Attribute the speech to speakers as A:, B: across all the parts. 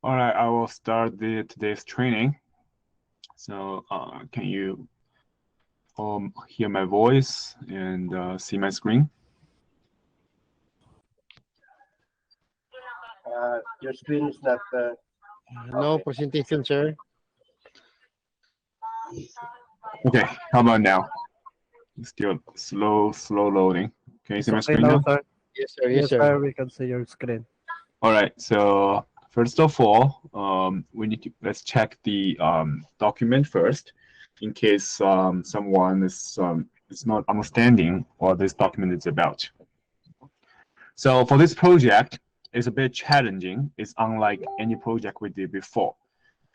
A: All right, I will start today's training. So can you hear my voice and see my screen?
B: Your screen is not.
C: No
B: Okay.
C: presentation, sir.
A: Okay, how about now? It's still slow loading. Can you
B: It's
A: see my
B: okay
A: screen
B: now,
A: now?
B: sir.
C: Yes, sir.
B: Yes, sir. We can see your screen.
A: All right, so first of all, let's check the document first, in case someone is not understanding what this document is about. So for this project, it's a bit challenging. It's unlike any project we did before.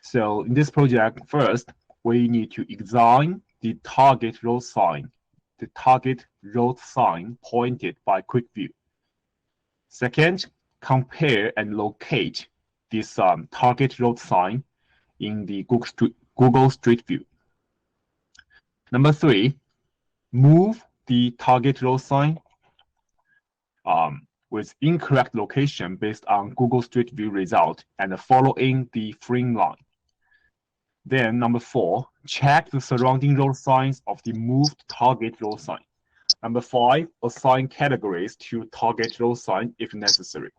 A: So in this project, first, we need to examine the target road sign, pointed by quick view. Second, compare and locate this target road sign in the Google Street View. Number three, move the target road sign with incorrect location based on Google Street View result and following the frame line. Then number four, check the surrounding road signs of the moved target road sign. Number five, assign categories to target road sign if necessary.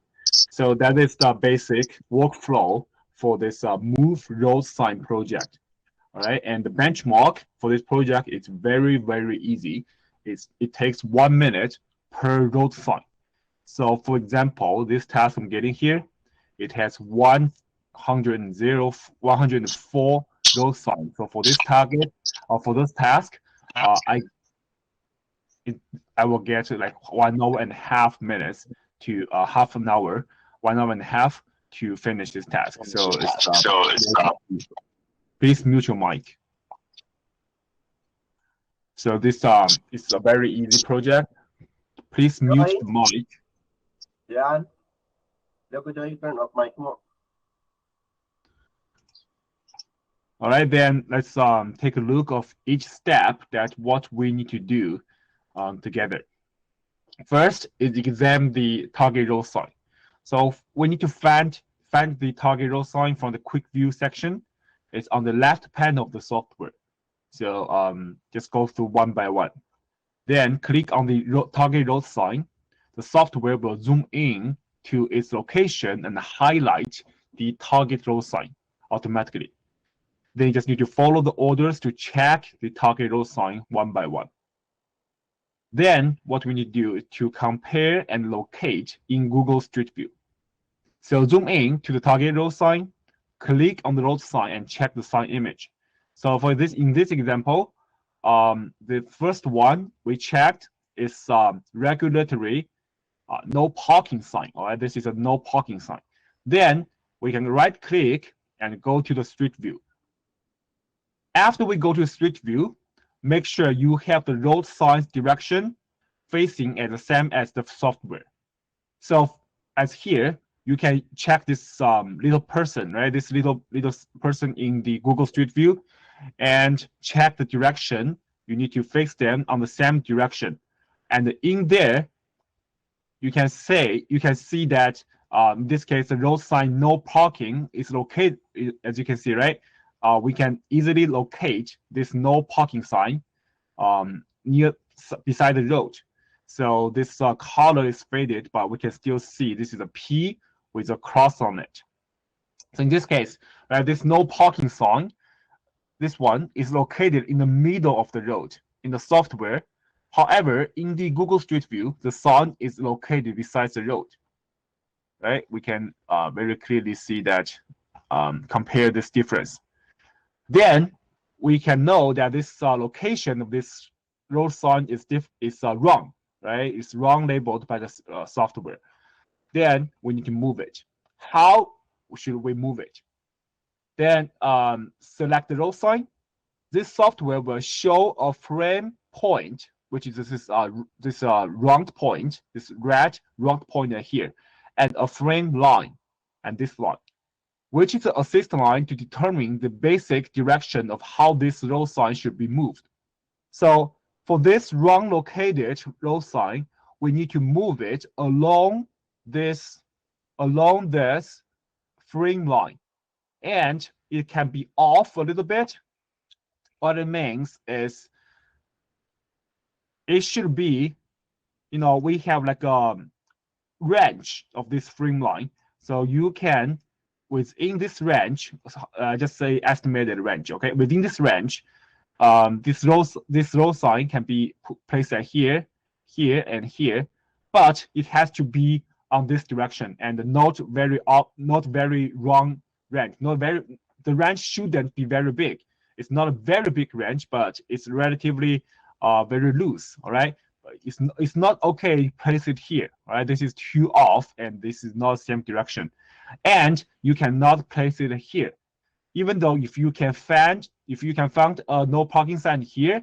A: So that is the basic workflow for this move road sign project. All right, and the benchmark for this project is very, very easy. It takes 1 minute per road sign. So for example, this task I'm getting here, it has 104 road signs. So for this target, for this task, I will get like 1.5 minutes to half an hour, 1.5 hours to finish this task. So please mute your mic. So this is a very easy project. Please mute the mic.
B: Yan. Look at turn off mic mo.
A: All right, then let's take a look of each step that what we need to do together. First is examine the target road sign. So we need to find the target road sign from the quick view section. It's on the left panel of the software. So just go through one by one. Then click on the target road sign. The software will zoom in to its location and highlight the target road sign automatically. Then you just need to follow the orders to check the target road sign one by one. Then what we need to do is to compare and locate in Google Street View. So zoom in to the target road sign, click on the road sign and check the sign image. So for this, in this example, the first one we checked is regulatory no parking sign. All right, this is a no parking sign. Then we can right click and go to the street view. After we go to street view, make sure you have the road sign's direction facing as the same as the software. So as here, you can check this little person, right? This little person in the Google Street View, and check the direction. You need to fix them on the same direction. And in there, you can see that in this case, the road sign no parking is located, as you can see, right? We can easily locate this no parking sign beside the road. So this color is faded, but we can still see this is a P with a cross on it. So in this case, this no parking sign, this one is located in the middle of the road in the software. However, in the Google Street View, the sign is located beside the road. Right? We can very clearly see that, compare this difference. Then we can know that this location of this road sign is wrong, right? It's wrong labeled by the software. Then we need to move it. How should we move it? Then select the road sign. This software will show a frame point, which is this round point, this red round point here, and a frame line, and this line, which is the assist line to determine the basic direction of how this road sign should be moved. So for this wrong located road sign, we need to move it along this frame line, and it can be off a little bit. What it means is it should be, we have like a range of this frame line. So you can, within this range, just say estimated range, okay? Within this range, this row sign can be placed at here, here, and here, but it has to be on this direction and not very wrong range. The range shouldn't be very big. It's not a very big range, but it's relatively very loose. All right, it's not okay. Place it here. All right, this is too off, and this is not same direction, and you cannot place it here. Even though if you can find a no parking sign here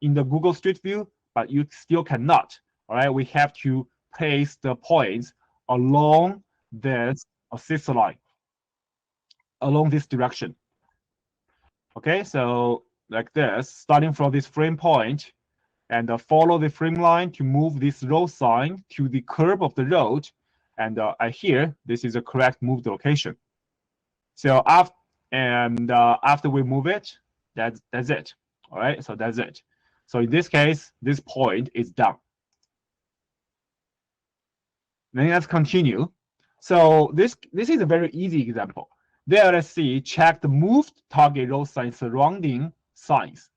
A: in the Google Street View, but you still cannot. All right, we have to place the points along this assist line, along this direction. Okay, so like this, starting from this frame point, and follow the frame line to move this road sign to the curb of the road, and here this is a correct moved location. So after we move it, that's it. All right, so that's it. So in this case, this point is done. Then let's continue. So this is a very easy example. There, let's see, check the moved target road sign surrounding signs.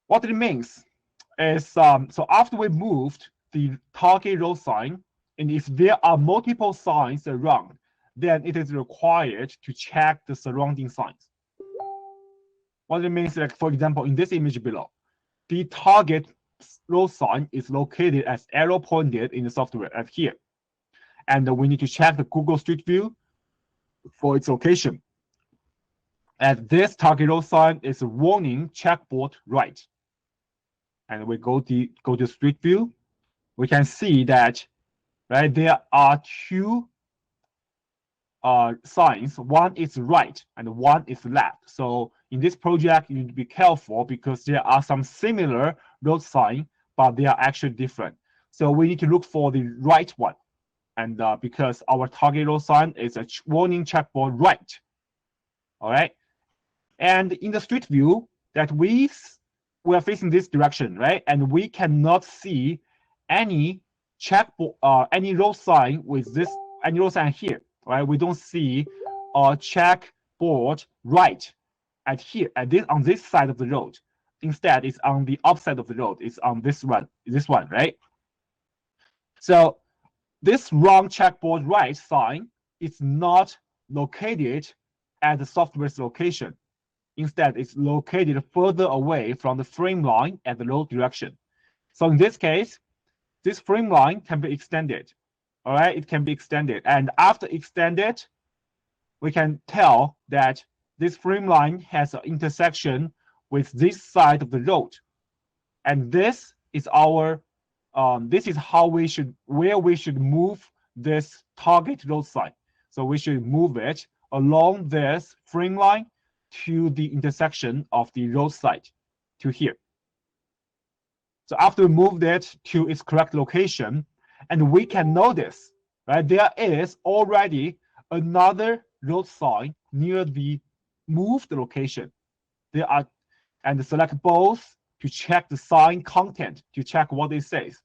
A: What it means is, so after we moved the target road sign, and if there are multiple signs around, then it is required to check the surrounding signs. What it means, like for example, in this image below, the target road sign is located as arrow pointed in the software at here. And we need to check the Google Street View for its location. And this target road sign is a warning checkboard right. And we go to Street View. We can see that, right, there are two signs. One is right and one is left. So in this project, you need to be careful because there are some similar road signs, but they are actually different. So we need to look for the right one. And because our target road sign is a warning checkboard right. All right. And in the street view that we are facing this direction, right? And we cannot see any checkboard, any road sign with this, any road sign here, right? We don't see a checkboard right at here, on this side of the road. Instead, it's on the opposite of the road. It's on this one, right? So this wrong checkboard right sign is not located at the software's location. Instead, it's located further away from the frame line at the road direction. So in this case, this frame line can be extended. All right, it can be extended. And after extended, we can tell that this frame line has an intersection with this side of the road. And this is our, this is where we should move this target road sign. So we should move it along this frame line to the intersection of the road side, to here. So after we moved it to its correct location, and we can notice, right, there is already another road sign near the moved location. There are, and select both to check the sign content, to check what it says.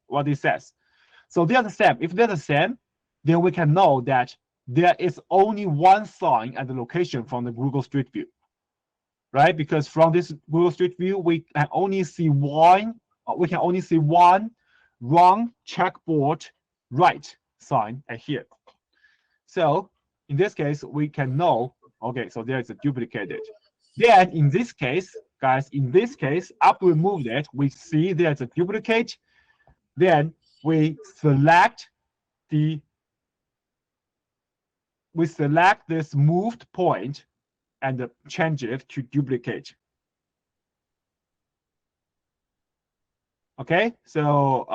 A: So they are the same. If they're the same, then we can know that there is only one sign at the location from the Google Street View, right? Because from this Google Street View, we can only see one wrong checkboard right sign at here. So in this case, we can know, okay, so there is a duplicated. Then in this case, guys, after we moved it, we see there's a duplicate. Then we select this moved point and change it to duplicate. Okay, so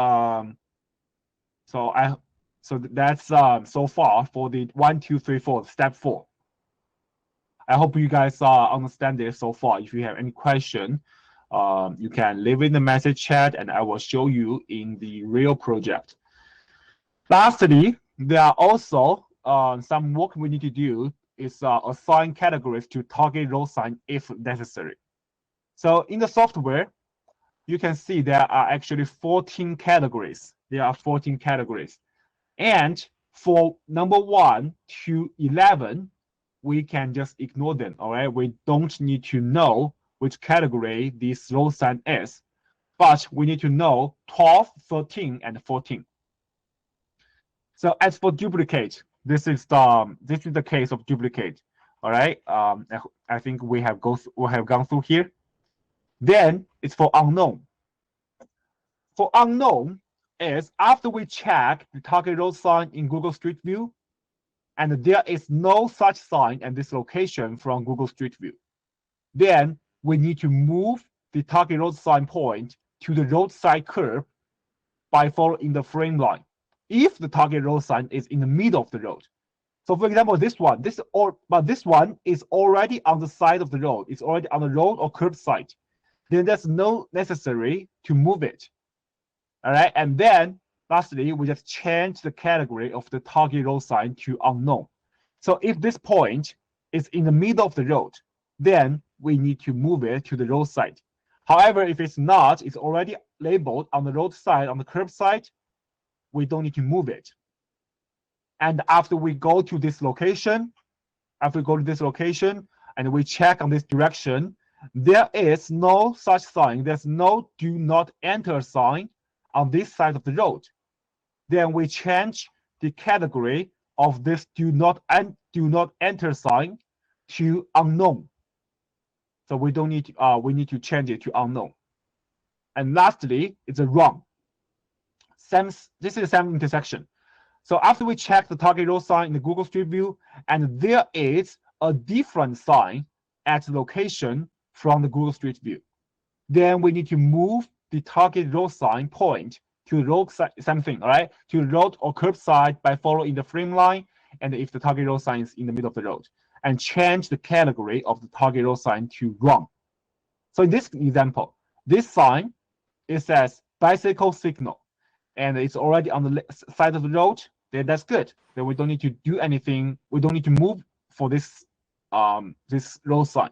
A: that's so far for the 1, 2, 3, 4, step 4. I hope you guys understand this so far. If you have any question, you can leave in the message chat and I will show you in the real project. Lastly, there are also some work we need to do is assign categories to target road sign if necessary. So in the software, you can see there are actually 14 categories. There are 14 categories. And for number 1 to 11, we can just ignore them, all right? We don't need to know which category this road sign is, but we need to know 12, 13, and 14. So as for duplicate, this is the case of duplicate, all right? I think we have gone through here. Then it's for unknown. For unknown is after we check the target road sign in Google Street View, and there is no such sign at this location from Google Street View, then we need to move the target road sign point to the roadside curb by following the frame line, if the target road sign is in the middle of the road. So for example, this one is already on the side of the road. It's already on the road or curb side. Then there's no necessary to move it. All right, and then lastly, we just change the category of the target road sign to unknown. So if this point is in the middle of the road, then we need to move it to the roadside. However, if it's not, it's already labeled on the roadside, on the curb side, we don't need to move it. And after we go to this location, and we check on this direction, there is no such sign. There's no do not enter sign on this side of the road. Then we change the category of this do not enter sign to unknown. So we don't need we need to change it to unknown. And lastly, it's a wrong. This is the same intersection. So after we check the target road sign in the Google Street View, and there is a different sign at the location from the Google Street View, then we need to move the target road sign point to the road side, same thing, all right, to the road or curb side by following the frame line, and if the target road sign is in the middle of the road, and change the category of the target road sign to wrong. So in this example, this sign, it says bicycle signal, and it's already on the side of the road, then that's good. Then we don't need to do anything. We don't need to move for this this road sign.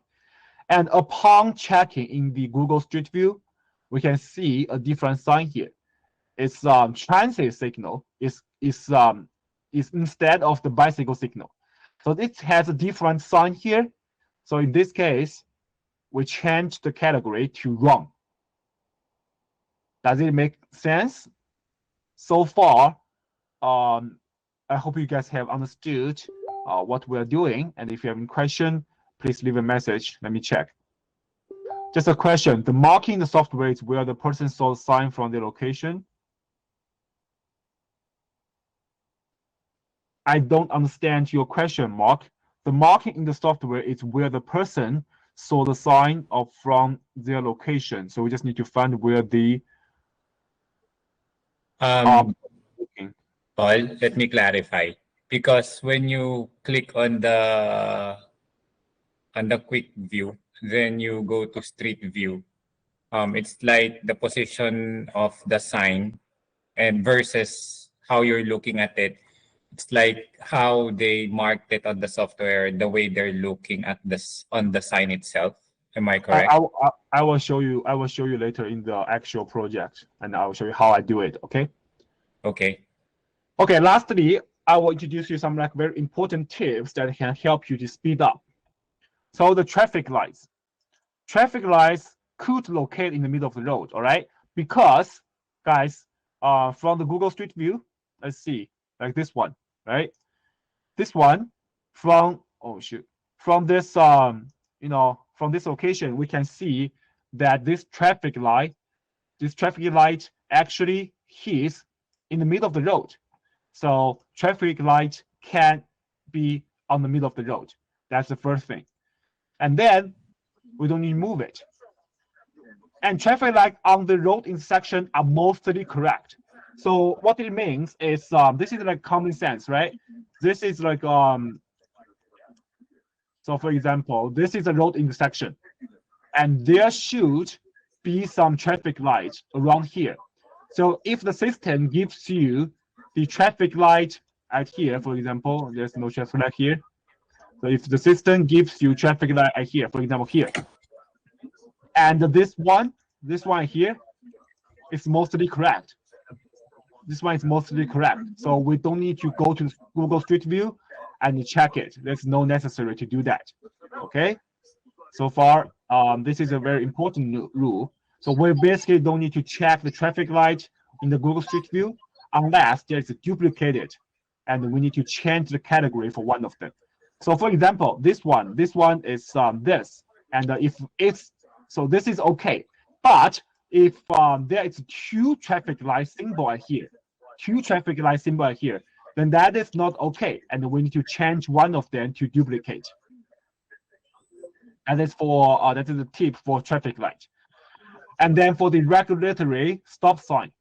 A: And upon checking in the Google Street View, we can see a different sign here. It's transit signal is instead of the bicycle signal. So it has a different sign here. So in this case, we change the category to wrong. Does it make sense? So far, I hope you guys have understood what we're doing. And if you have any question, please leave a message. Let me check. Just a question. The marking in the software is where the person saw the sign from the location. I don't understand your question, Mark. The marking in the software is where the person saw the sign of from their location. So we just need to find where the
C: Paul, let me clarify. Because when you click on the quick view, then you go to street view. It's like the position of the sign, and versus how you're looking at it, it's like how they marked it on the software, the way they're looking at this on the sign itself. Am I correct?
A: I will show you. I will show you later in the actual project, and I will show you how I do it. Okay.
C: Okay.
A: Okay. Lastly, I will introduce you some like very important tips that can help you to speed up. So the traffic lights. Traffic lights could locate in the middle of the road. All right, because guys, from the Google Street View, let's see, like this one, right? This one from from this from this location, we can see that this traffic light actually is in the middle of the road. So traffic light can be on the middle of the road. That's the first thing. And then we don't need to move it. And traffic light on the road intersection are mostly correct. So what it means is this is like common sense, right? This is like so for example, this is a road intersection, and there should be some traffic lights around here. So if the system gives you the traffic light at here, for example, there's no traffic light here. So if the system gives you traffic light at here, for example, here, and this one here is mostly correct. This one is mostly correct. So we don't need to go to Google Street View and check it. There's no necessary to do that. Okay. So far, this is a very important rule. So we basically don't need to check the traffic light in the Google Street View unless there's a duplicated, and we need to change the category for one of them. So for example, this one is this, and if it's, so this is okay. But if there is two traffic light symbol here, then that is not okay, and we need to change one of them to duplicate. And that's for that is a tip for traffic light. And then for the regulatory stop sign,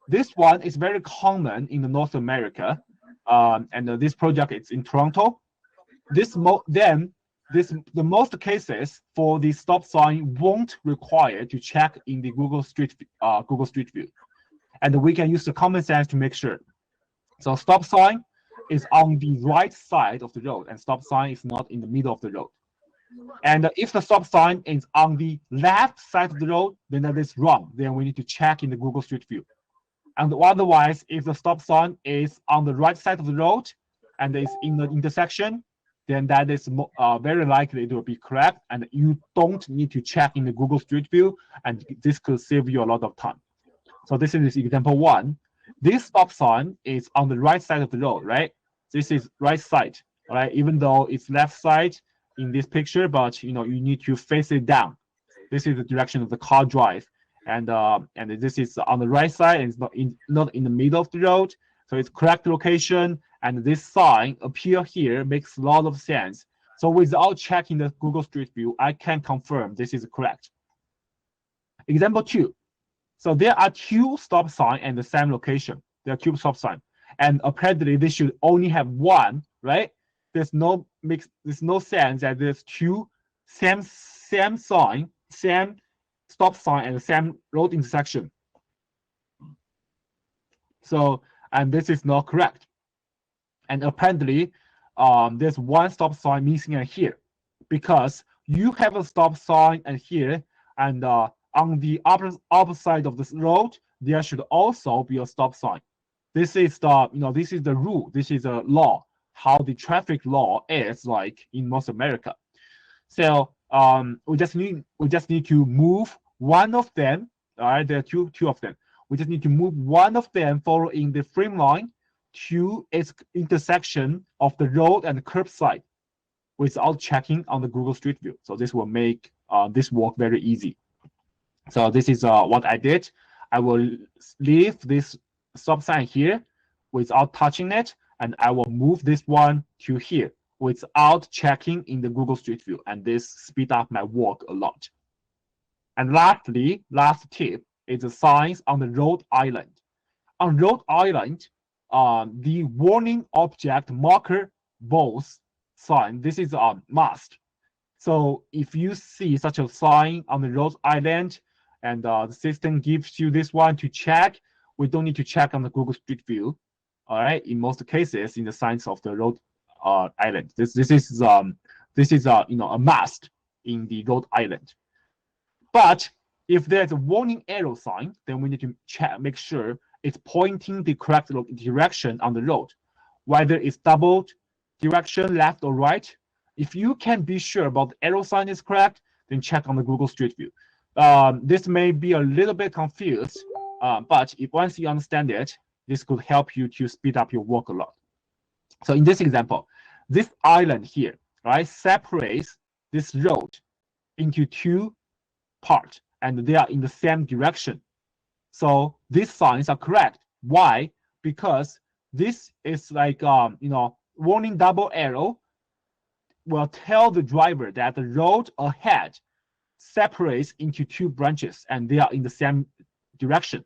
A: this one is very common in the North America, and this project is in Toronto. The most cases for the stop sign won't require to check in the Google Street View, and we can use the common sense to make sure. So stop sign is on the right side of the road, and stop sign is not in the middle of the road. And if the stop sign is on the left side of the road, then that is wrong. Then we need to check in the Google Street View. And otherwise, if the stop sign is on the right side of the road and is in the intersection, then that is very likely it will be correct, and you don't need to check in the Google Street View, and this could save you a lot of time. So this is example one. This stop sign is on the right side of the road, right? This is right side, all right? Even though it's left side in this picture, but you need to face it down. This is the direction of the car drive, and this is on the right side, and it's not in the middle of the road, so it's correct location. And this sign appear here makes a lot of sense. So without checking the Google Street View, I can confirm this is correct. Example two. So there are two stop signs and the same location. There are two stop signs, and apparently they should only have one, right? There's no sense that there's two same sign, same stop sign, and the same road intersection. So, and this is not correct. And apparently, there's one stop sign missing here, because you have a stop sign and here, and on the opposite side of this road, there should also be a stop sign. This is the this is the rule. This is a law. How the traffic law is like in North America. So we just need to move one of them. All right, there are two of them. We just need to move one of them following the frame line to its intersection of the road and the curbside without checking on the Google Street View. So this will make this work very easy. So this is what I did. I will leave this stop sign here without touching it, and I will move this one to here without checking in the Google Street View, and this speed up my work a lot. And lastly, last tip is the signs on the road island. On road island, the warning object marker both sign, this is a must. So if you see such a sign on the road island, and the system gives you this one to check, we don't need to check on the Google Street View. All right, in most cases, in the signs of the road island, this is a must in the road island. But if there's a warning arrow sign, then we need to check, make sure it's pointing the correct direction on the road, whether it's doubled direction, left or right. If you can be sure about the arrow sign is correct, then check on the Google Street View. This may be a little bit confused, but if once you understand it, this could help you to speed up your work a lot. So in this example, this island here, right, separates this road into two parts, and they are in the same direction. So these signs are correct. Why? Because this is like warning double arrow will tell the driver that the road ahead separates into two branches and they are in the same direction.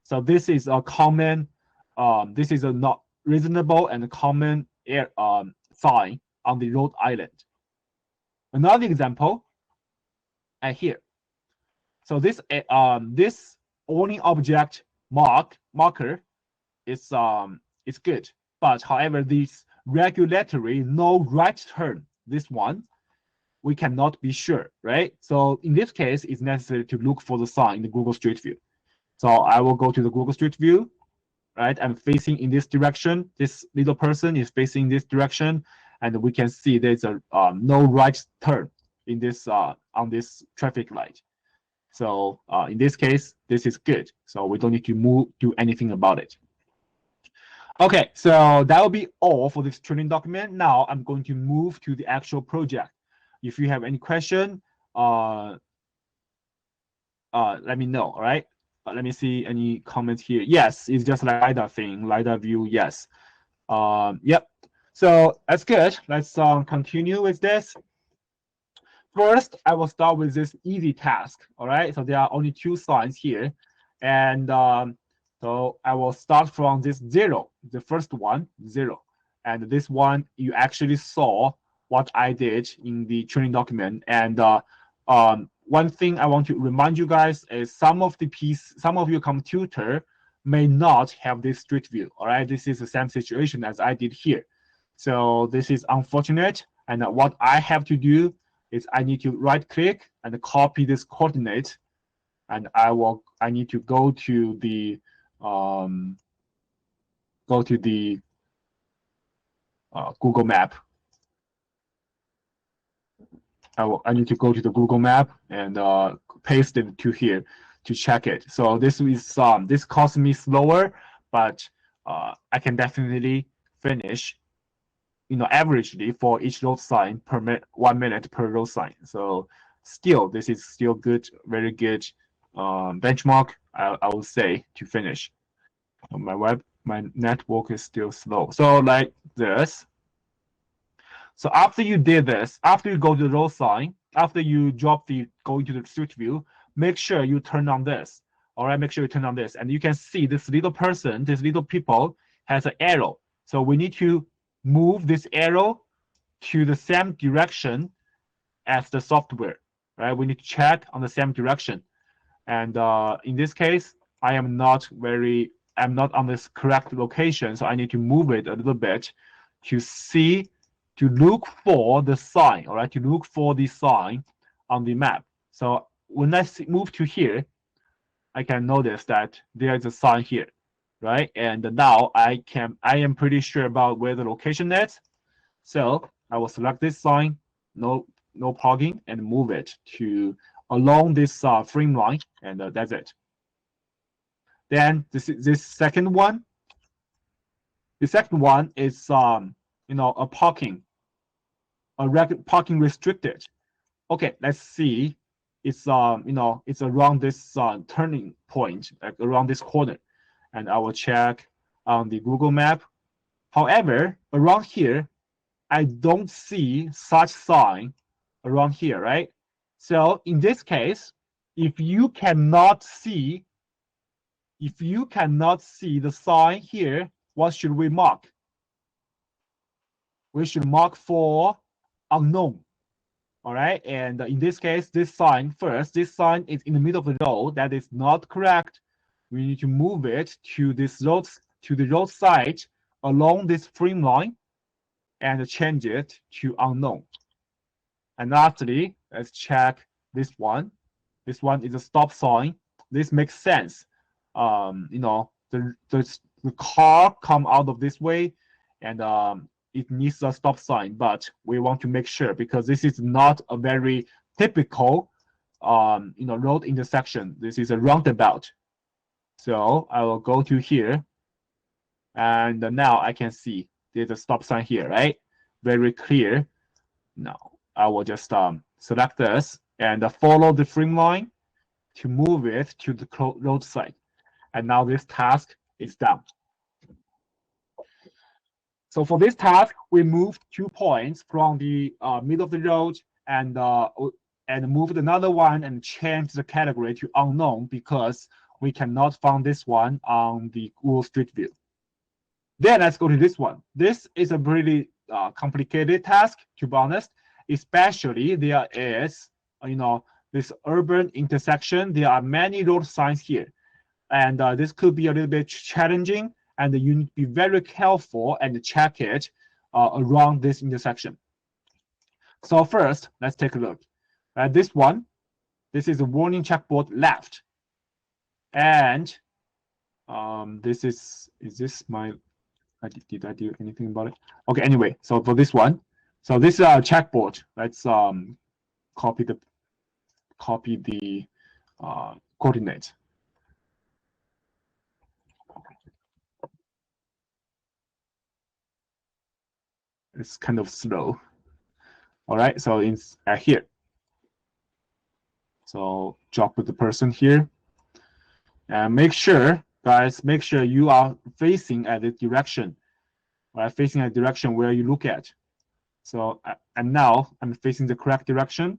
A: So this is a common, this is a not reasonable and common sign on the road island. Another example here. So this warning object marker is good, but however, this regulatory no right turn, this one, we cannot be sure, right? So in this case, it's necessary to look for the sign in the Google Street View. So I will go to the Google Street View, right? I'm facing in this direction. This little person is facing this direction, and we can see there's a no right turn in this on this traffic light. So in this case, this is good. So we don't need to do anything about it. Okay, so that will be all for this training document. Now I'm going to move to the actual project. If you have any question, let me know, all right? Let me see any comments here. Yes, it's just LiDAR thing, LiDAR view, yes. Yep, so that's good. Let's continue with this. First, I will start with this easy task, all right? So there are only 2 signs here. And so I will start from this 0, the first one, 0. And this one, you actually saw what I did in the training document. And one thing I want to remind you guys is some of your computer may not have this street view, all right? This is the same situation as I did here. So this is unfortunate. And what I have to do is I need to right click and copy this coordinate, and I need to go to the Google Map. I need to go to the Google Map and paste it to here to check it. So this is this costs me slower, but I can definitely finish, averagely for each road sign per 1 minute per road sign. So still, this is still good, very good benchmark, I would say, to finish. My network is still slow. So like this. So after you did this, after you go to the road sign, after you go into the street view, make sure you turn on this. All right, make sure you turn on this. And you can see this little person, this little people has an arrow. So we need to move this arrow to the same direction as the software, right? We need to check on the same direction. And in this case, I'm not on this correct location, so I need to move it a little bit to look for the sign, all right? To look for the sign on the map. So when I move to here, I can notice that there is a sign here, right? And now I am pretty sure about where the location is. So I will select this sign, no parking, and move it to along this frame line, and that's it. Then this second one. The second one is a parking restricted. Okay, let's see. It's it's around this turning point, like around this corner, and I will check on the Google Map. However, around here, I don't see such sign around here, right? So in this case, if you cannot see the sign here, what should we mark? We should mark for unknown. All right, and in this case, this sign is in the middle of the road. That is not correct. We need to move it to the roadside along this frame line and change it to unknown. And lastly, let's check this one. This one is a stop sign. This makes sense. The car come out of this way, and it needs a stop sign, but we want to make sure because this is not a very typical, road intersection. This is a roundabout. So I will go to here, and now I can see there's a stop sign here, right? Very clear. Now I will just select this and follow the frame line to move it to the roadside. And now this task is done. So for this task, we moved 2 points from the middle of the road and moved another one and changed the category to unknown because we cannot find this one on the Google Street View. Then let's go to this one. This is a pretty complicated task, to be honest, especially there is, this urban intersection. There are many road signs here, and this could be a little bit challenging. and you need to be very careful and check it around this intersection. So first, let's take a look. This one, this is a warning checkboard left, and this is this my? Did I do anything about it? Okay, anyway, so for this one, so this is our checkboard. Let's copy the coordinate. It's kind of slow. All right, so it's here. So drop with the person here, and make sure, guys, make sure you are facing at the direction, right? Facing a direction where you look at. So and now I'm facing the correct direction,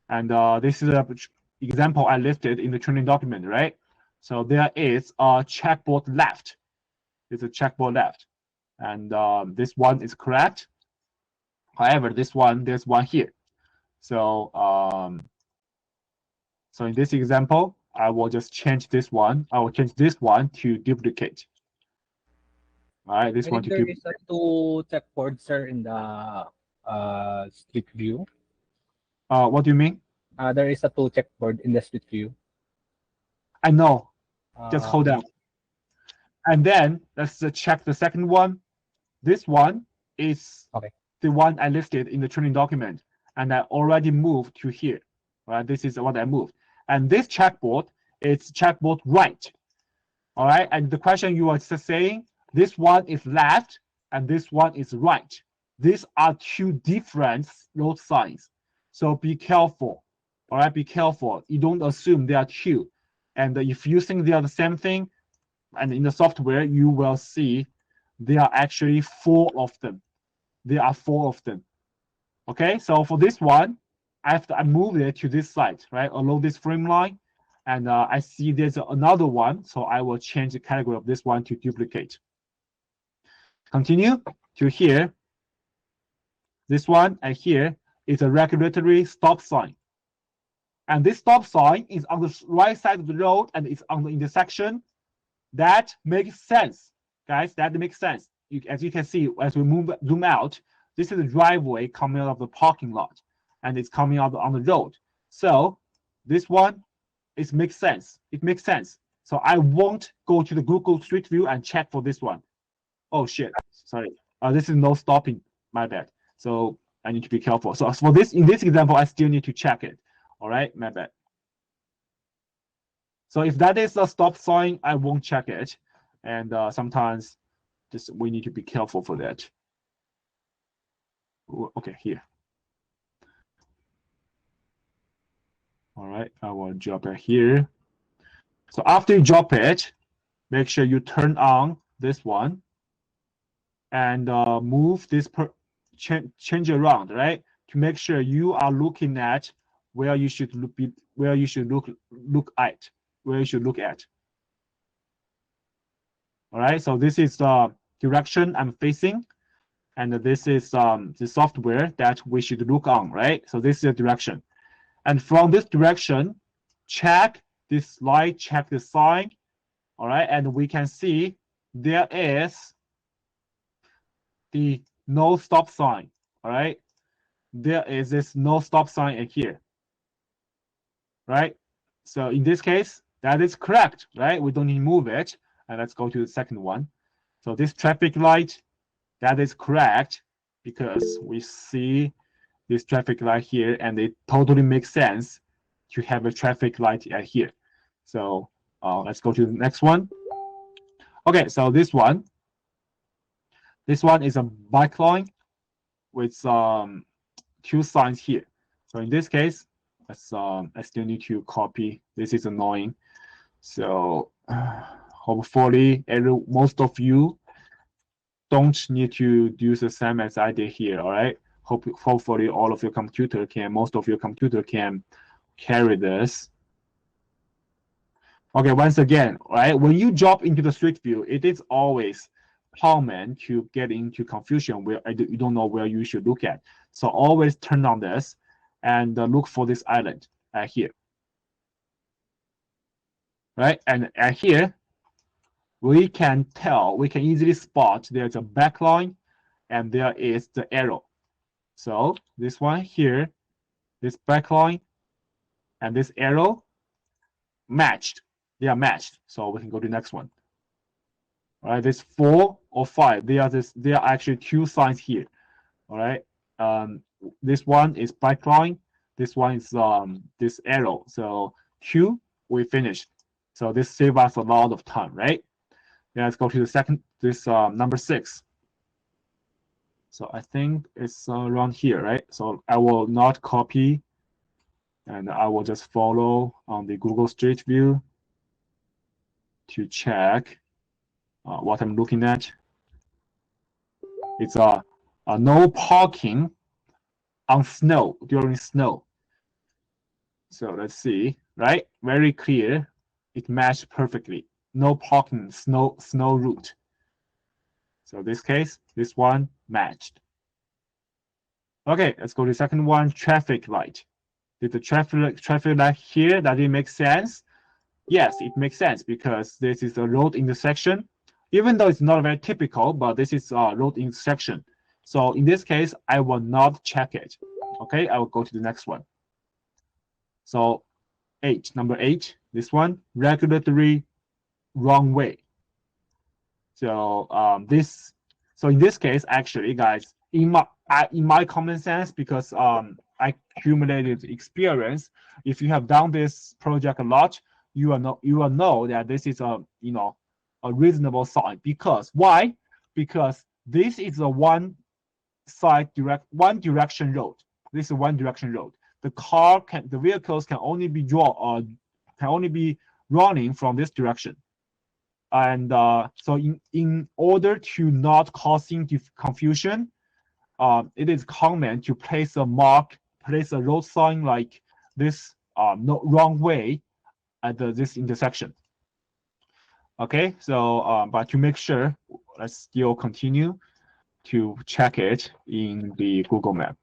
A: and this is an example I listed in the training document, right? So there is a checkboard left. It's a checkboard left, and this one is correct. However, this one, there's one here. So so in this example, I will just change this one. I will change this one to duplicate. All right, this one to duplicate.
D: There is a 2 checkboards, sir, in the street view.
A: What do you mean?
D: There is a 2 checkboard in the street view.
A: I know. Just hold on. And then let's check the second one. This one is the one I listed in the training document, and I already moved to here. Right, this is what I moved. And this checkboard is checkboard right. All right, and the question you are saying, this one is left and this one is right. These are two different road signs. So be careful. All right, be careful. You don't assume they are two. And if you think they are the same thing, and in the software, you will see there are actually 4 of them. There are 4 of them. Okay, so for this one, I moved it to this side, right, along this frame line, and I see there's another one, so I will change the category of this one to duplicate. Continue to here. This one and here is a regulatory stop sign. And this stop sign is on the right side of the road and it's on the intersection. That makes sense, guys. That makes sense. As you can see, as we zoom out, this is a driveway coming out of the parking lot, and it's coming out on the road. So this one, it makes sense. It makes sense. So I won't go to the Google Street View and check for this one. Oh shit! Sorry. This is no stopping. My bad. So I need to be careful. So for this, in this example, I still need to check it. All right, my bad. So if that is a stop sign, I won't check it. And sometimes just we need to be careful for that. Okay, here. All right, I will drop it here. So after you drop it, make sure you turn on this one and move this change around, right? To make sure you are looking at where you should look at. All right, so this is the direction I'm facing, and this is the software that we should look on, right? So this is the direction. And from this direction, check this light, check the sign, all right? And we can see there is the no stop sign, all right? There is this no stop sign in here, right? So in this case, that is correct, right? We don't need to move it. And let's go to the second one. So this traffic light, that is correct because we see this traffic light here, and it totally makes sense to have a traffic light here. So let's go to the next one. Okay, so this one is a bike line with 2 signs here. So in this case, I still need to copy. This is annoying. So hopefully most of you don't need to do the same as I did here, all right? Hopefully most of your computer can carry this. Okay, once again, right? When you drop into the street view, it is always common to get into confusion where you don't know where you should look at. So always turn on this and look for this island here. Right, and here, we can tell, we can easily spot there's a backline and there is the arrow. So this one here, this backline and this arrow matched. They are matched. So we can go to the next one. All right, this 4 or 5. There are actually two signs here. All right. This one is backline. This one is this arrow. So 2, we finished. So this saves us a lot of time, right? Now let's go to the second, this number 6. So I think it's around here, right? So I will not copy, and I will just follow on the Google Street View to check what I'm looking at. It's a no parking on snow during snow. So let's see, right? Very clear. It matched perfectly. No parking, snow route. So this case, this one matched. Okay, let's go to the second one, traffic light. Did the traffic light here, does it make sense? Yes, it makes sense because this is a road intersection. Even though it's not very typical, but this is a road intersection. So in this case, I will not check it. Okay, I will go to the next one. So 8, number 8, this one, regulatory wrong way. So so in this case, actually, guys, in my common sense, because I accumulated experience, if you have done this project a lot, you will know that this is a reasonable sign. Because why? Because this is a one direction road. This is a one direction road. The vehicles can only be running from this direction. And so in order to not causing confusion, it is common to place a road sign like this, no wrong way at this intersection. Okay, so but to make sure, let's still continue to check it in the Google Map.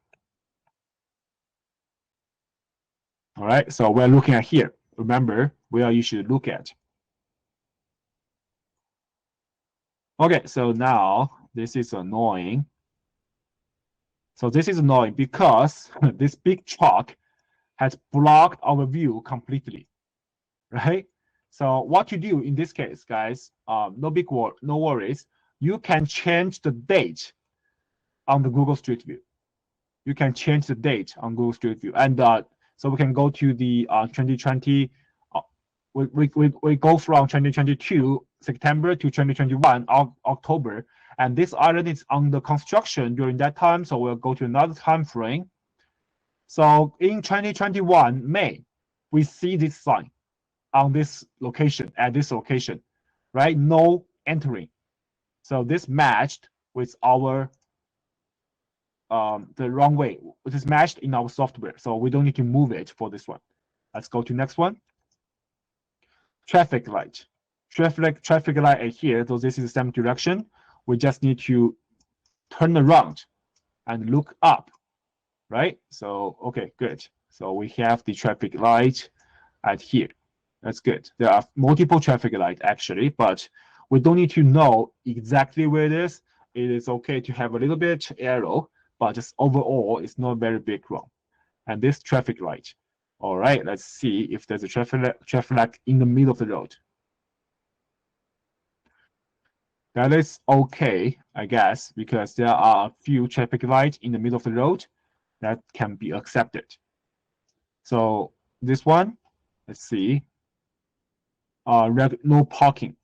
A: All right, so we're looking at here. Remember where you should look at. Okay, so now this is annoying. So this is annoying because this big truck has blocked our view completely, right? So what you do in this case, guys, no worries. You can change the date on the Google Street View. You can change the date on Google Street View, and so we can go to the 2020. We go from 2022 September to 2021 October, and this island is under construction during that time. So we'll go to another time frame. So in 2021 May, we see this sign on this location, at this location, right? No entering. So this matched with our the wrong way. It is matched in our software, so we don't need to move it for this one. Let's go to next one. Traffic light. Traffic light is here, so this is the same direction. We just need to turn around and look up, right? So okay, good. So we have the traffic light at here. That's good. There are multiple traffic lights actually, but we don't need to know exactly where it is. It is okay to have a little bit arrow, but just overall, it's not very big wrong. And this traffic light. All right, let's see if there's a traffic light in the middle of the road. That is okay, I guess, because there are a few traffic lights in the middle of the road that can be accepted. So this one, let's see. No parking.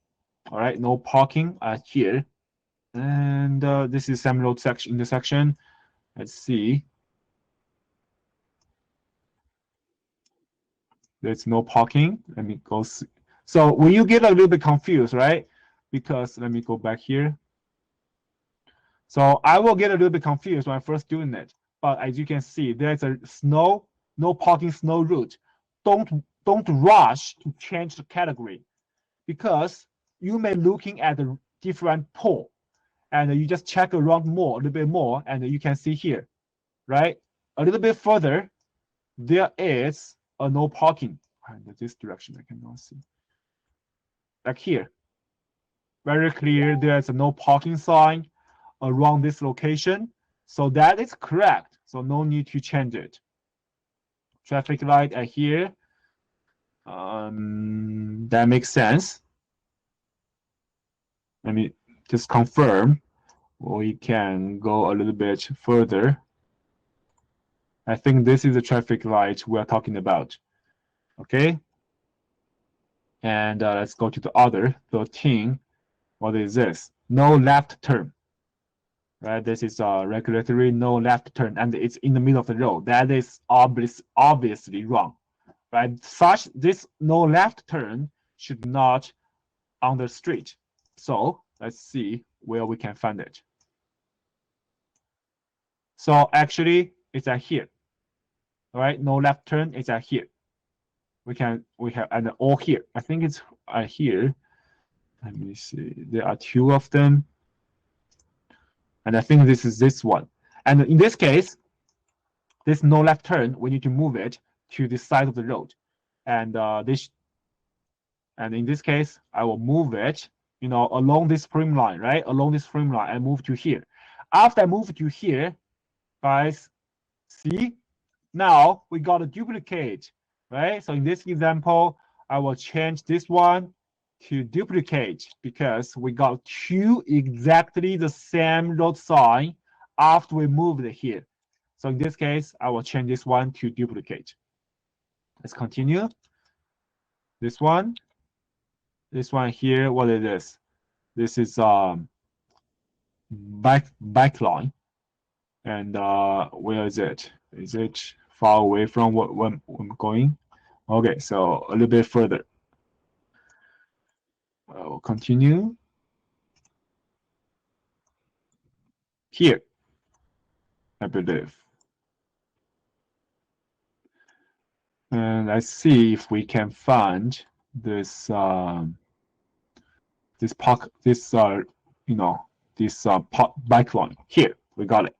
A: All right, no parking here. And this is same road intersection. Let's see. There's no parking. Let me go see. So when you get a little bit confused, right? Because let me go back here. So I will get a little bit confused when I first doing it. But as you can see, there's a no parking snow route. Don't rush to change the category, because you may looking at a different pole, and you just check around a little bit more, and you can see here, right? A little bit further, there is a no parking. And this direction I cannot see. Like here, very clear there's no parking sign around this location. So that is correct. So no need to change it. Traffic light are here. That makes sense. Let me just confirm. We can go a little bit further. I think this is the traffic light we're talking about. Okay. And let's go to the other 13. What is this? No left turn. Right. This is a regulatory no left turn, and it's in the middle of the road. That is obviously wrong. Right. This no left turn should not on the street. So let's see where we can find it. So actually, it's at here. All right, no left turn. It's at here. We have and all here. I think it's here. Let me see. There are two of them, and I think this is this one. And in this case, this no left turn, we need to move it to the side of the road, and and in this case, I will move it, along this frame line, right? Along this frame line, I move to here. After I move to here, guys, see, now we got a duplicate, right? So in this example, I will change this one to duplicate because we got two exactly the same road sign after we moved it here. So in this case, I will change this one to duplicate. Let's continue. This one here, what is this? This is bike line. And where is it? Is it far away from where I'm going? Okay, so a little bit further. I'll continue. Here, I believe. And let's see if we can find this this bike line. Here, we got it.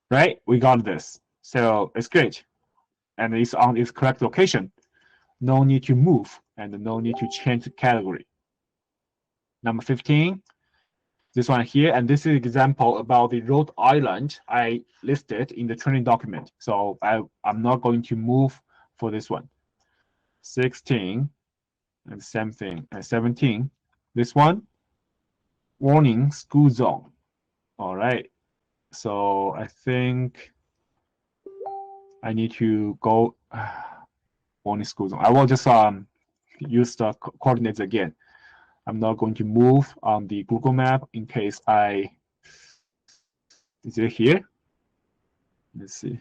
A: Right? We got this. So it's great. And it's on its correct location. No need to move and no need to change the category. Number 15, this one here, and this is an example about the Rhode Island I listed in the training document. So I'm not going to move for this one. 16, and same thing. And 17, this one, warning, school zone. All right. So I think I need to go warning school zone. I will just use the coordinates again. I'm not going to move on the Google map in case is it here? Let's see.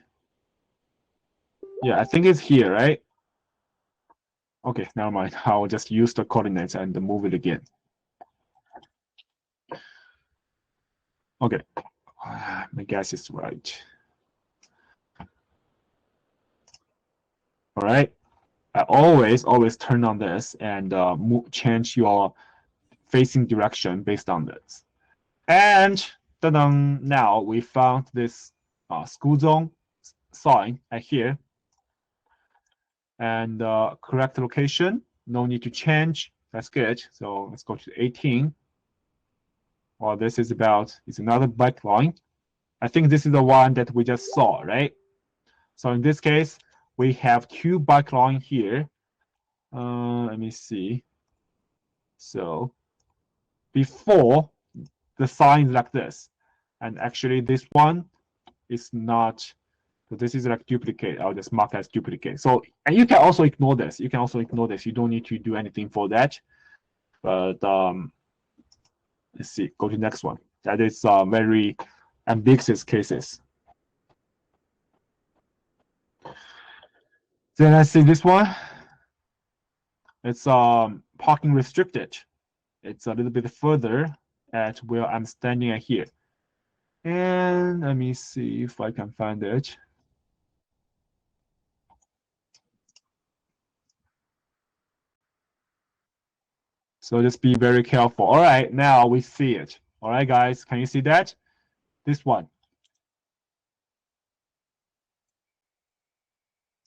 A: Yeah, I think it's here, right? Okay, never mind. I'll just use the coordinates and move it again. Okay, my guess is right. All right. I always turn on this and change your facing direction based on this. And now we found this school zone sign right here. And correct location, no need to change. That's good. So let's go to 18. Well, this is it's another bike line. I think this is the one that we just saw, right? So in this case, we have two bike lines here. Let me see. So before, the sign is like this. And actually this one is not, so this is like duplicate. I'll just mark as duplicate. So, and you can also ignore this. You don't need to do anything for that. But let's see, go to the next one. That is very ambiguous cases. Then let's see this one. It's parking restricted. It's a little bit further at where I'm standing at here. And let me see if I can find it. So just be very careful. All right, now we see it. All right, guys, can you see that? This one.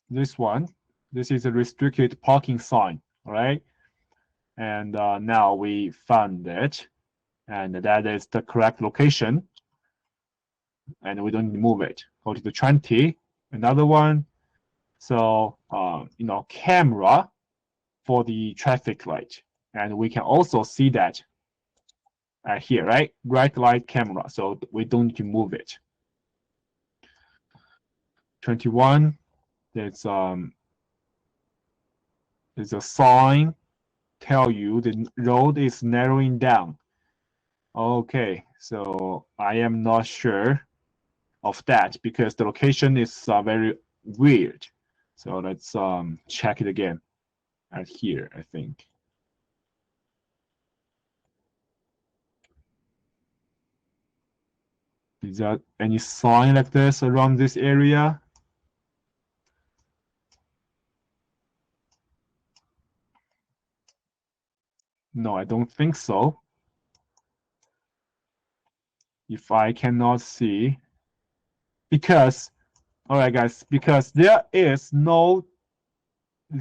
A: This one. This is a restricted parking sign. All right. And now we found it, and that is the correct location. And we don't need to move it. Go to the 20, another one. So, you know, camera for the traffic light. And we can also see that here, right? Bright light camera. So we don't need to move it. 21, there's a sign tell you the road is narrowing down. Okay, so I am not sure of that because the location is very weird. So let's check it again at here, I think. Is there any sign like this around this area? No, I don't think so. If I cannot see, because, all right, guys, because there is no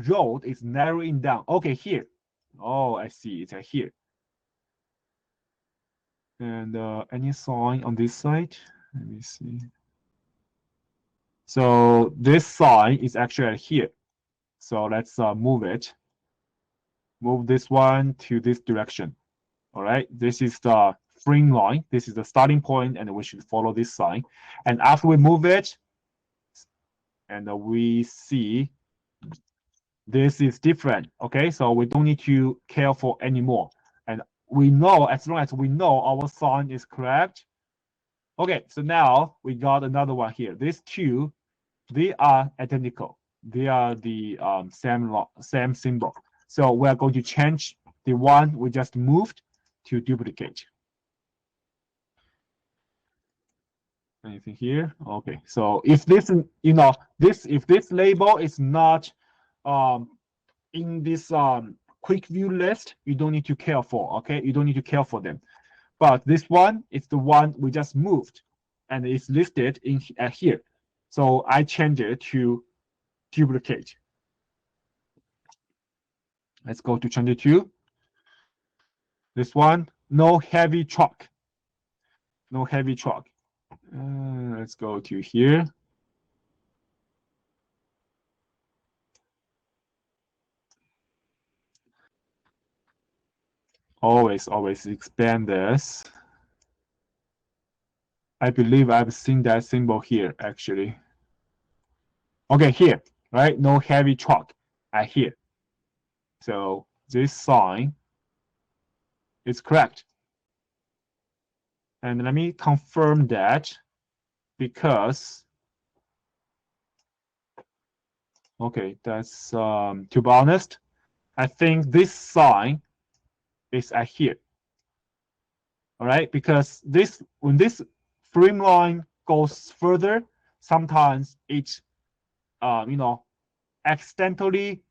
A: road is narrowing down. Okay, here. Oh, I see. It's here. And any sign on this side? Let me see. So this sign is actually here. So let's move it. Move this one to this direction. All right. This is the fring line. This is the starting point, and we should follow this sign. And after we move it, and we see this is different. Okay. So we don't need to care for anymore. And we know, as long as we know our sign is correct. Okay. So now we got another one here. These two, they are identical. They are the same symbol. So we're going to change the one we just moved to duplicate. Anything here? Okay. So if this, you know, if this label is not in this quick view list, you don't need to care for. Okay, you don't need to care for them. But this one is the one we just moved, and it's listed in here. So I change it to duplicate. Let's go to 22. This one, no heavy truck. No heavy truck. Let's go to here. Always expand this. I believe I've seen that symbol here, actually. Okay, here, right? No heavy truck here. So this sign is correct. And let me confirm that because, okay, that's, to be honest, I think this sign is here. All right, because this, when this frame line goes further, sometimes it, you know, accidentally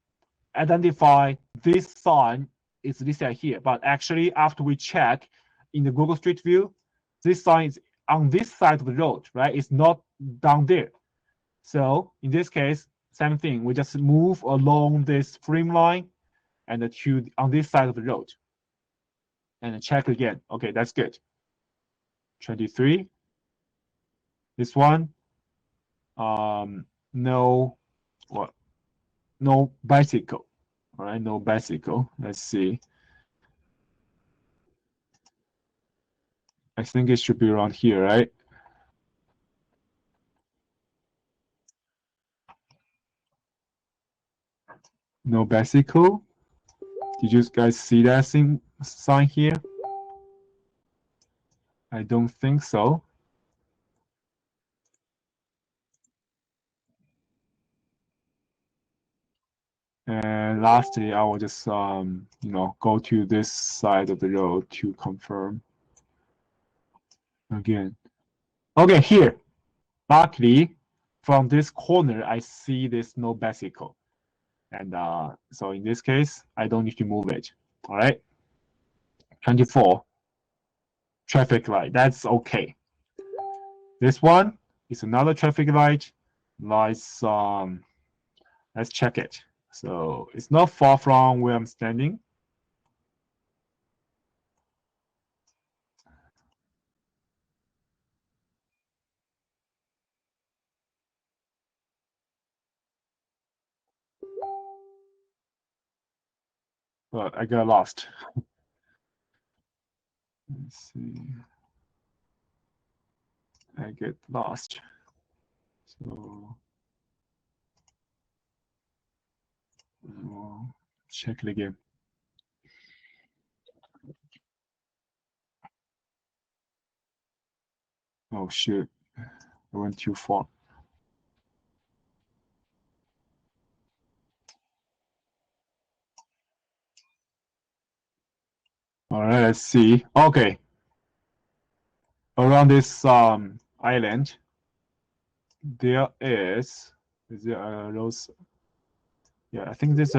A: identify this sign is listed here, but actually after we check in the Google Street View, this sign is on this side of the road, right? It's not down there. So in this case, same thing. We just move along this frame line and to on this side of the road, and check again. Okay, that's good. 23. This one, no, what? No bicycle. All right, no bicycle. Let's see. I think it should be around here, right? No bicycle. Did you guys see that sign here? I don't think so. And lastly, I will just you know, go to this side of the road to confirm again. Okay, here. Luckily, from this corner, I see this no bicycle. And so in this case, I don't need to move it. All right. 24. Traffic light. That's okay. This one is another traffic light. Let's check it. So it's not far from where I'm standing. but I got lost. Let's see. I get lost. So check it again. Oh shoot, I went too far. All right, let's see. Okay, around this island, there is there those? Yeah, I think this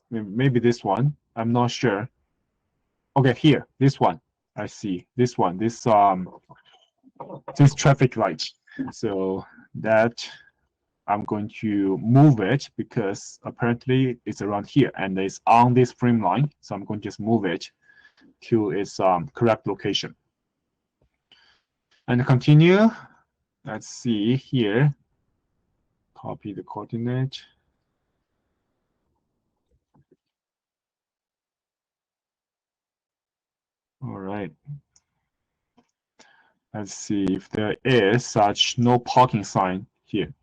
A: maybe this one. I'm not sure. Okay, here, this one. I see this one. This traffic light. So that I'm going to move it because apparently it's around here and it's on this frame line. So I'm going to just move it to its correct location. And continue. Let's see here. Copy the coordinate. All right. Let's see if there is such no parking sign here.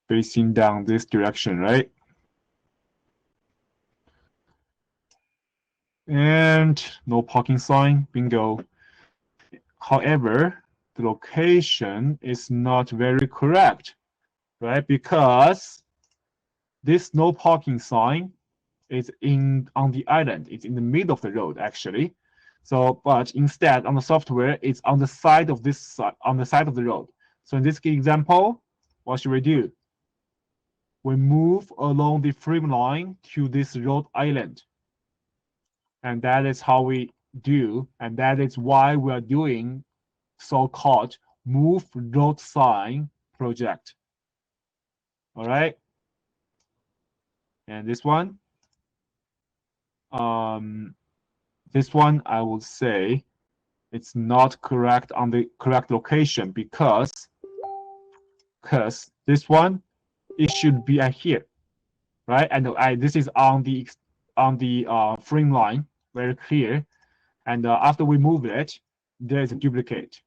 A: Facing down this direction, right? And no parking sign, bingo. However, the location is not very correct, right? Because this no parking sign is on the island. It's in the middle of the road, actually. So, but instead, on the software, it's on the side of on the side of the road. So in this example, what should we do? We move along the frame line to this road island. And that is how we do, and that is why we are doing so-called move road sign project. All right. And this one I would say it's not correct on the correct location because this one, it should be at here, right? And this is on the frame line, very clear. And after we move it, there's a duplicate,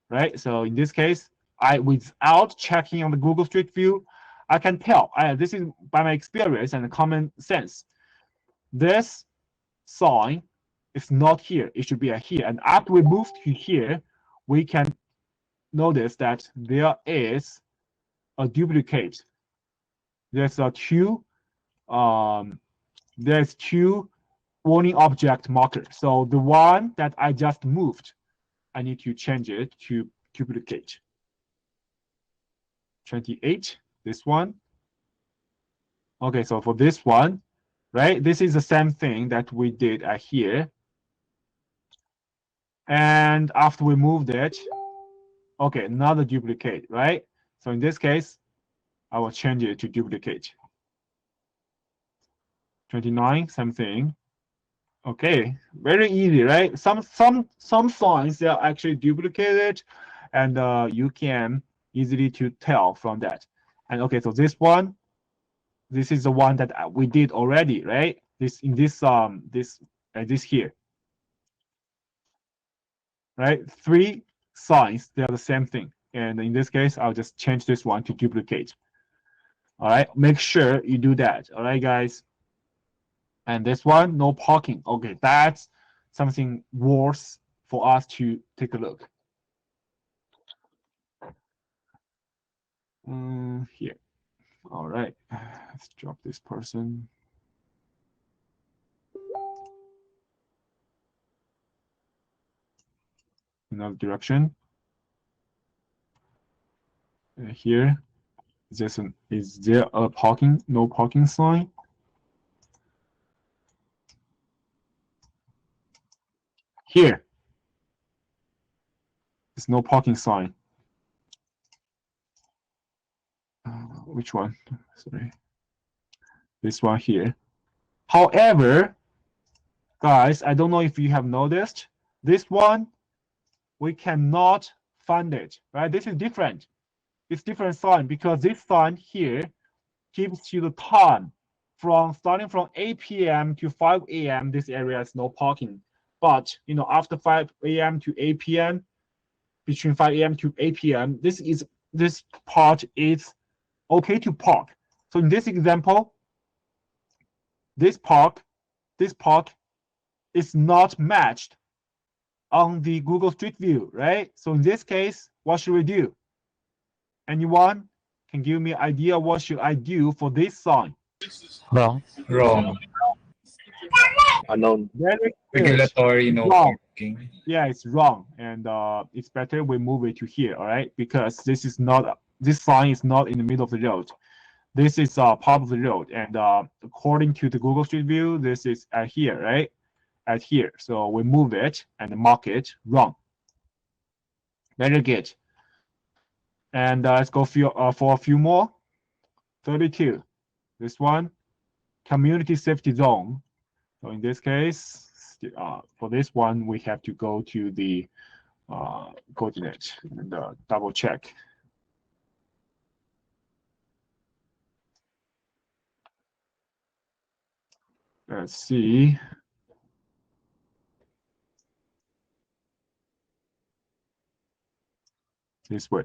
A: right? So in this case, without checking on the Google Street View, I can tell. This is by my experience and common sense. This sign is not here. It should be here. And after we move to here, we can notice that there is a duplicate. There's two warning object marker. So the one that I just moved, I need to change it to duplicate. 28, this one. Okay, so for this one, right, this is the same thing that we did here. And after we moved it, okay, another duplicate, right? So in this case, I will change it to duplicate. 29, same thing. Okay, very easy, right? Some signs they are actually duplicated, and you can easily to tell from that. And okay, so this one, this is the one that we did already, right? This here, right? 3 signs, they are the same thing. And in this case, I'll just change this one to duplicate. All right, make sure you do that. All right, guys. And this one, no parking. Okay, that's something worth for us to take a look. Here. All right, let's drop this person. Another direction. Here, is there a no parking sign? Here, there's no parking sign. Which one? Sorry. This one here. However, guys, I don't know if you have noticed, this one, we cannot find it, right? This is different. It's different sign because this sign here gives you the time starting from 8 p.m. to 5 a.m., this area is no parking. But after 5 a.m. to 8 p.m., between 5 a.m. to 8 p.m., this part is okay to park. So in this example, this park is not matched on the Google Street View, right? So in this case, what should we do? Anyone can give me an idea what should I do for this sign?
D: Wrong.
C: Wrong.
B: Unknown.
A: Very good.
C: Regulatory no
A: Wrong.
C: parking.
A: Yeah, it's wrong, and it's better we move it to here, all right? Because this sign is not in the middle of the road. This is part of the road, and according to the Google Street View, this is at here, right? At here. So we move it and mark it wrong. Very good. And let's go for a few more. 32. This one, community safety zone. So in this case, for this one, we have to go to the coordinate and double check. Let's see. This way.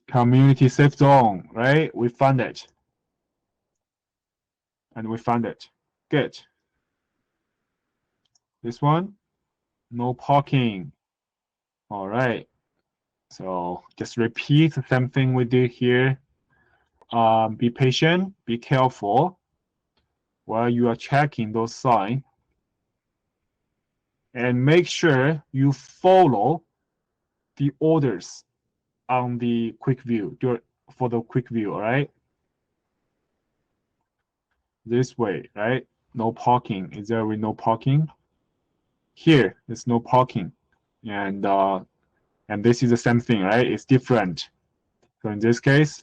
A: Community safe zone, right? We found it. And we found it. Good. This one, no parking. All right. So just repeat the same thing we did here. Be patient, be careful while you are checking those signs. And make sure you follow the orders on the quick view for the quick view, all right? This way, right? No parking. Is there no parking? Here, there's no parking. And this is the same thing, right? It's different. So in this case,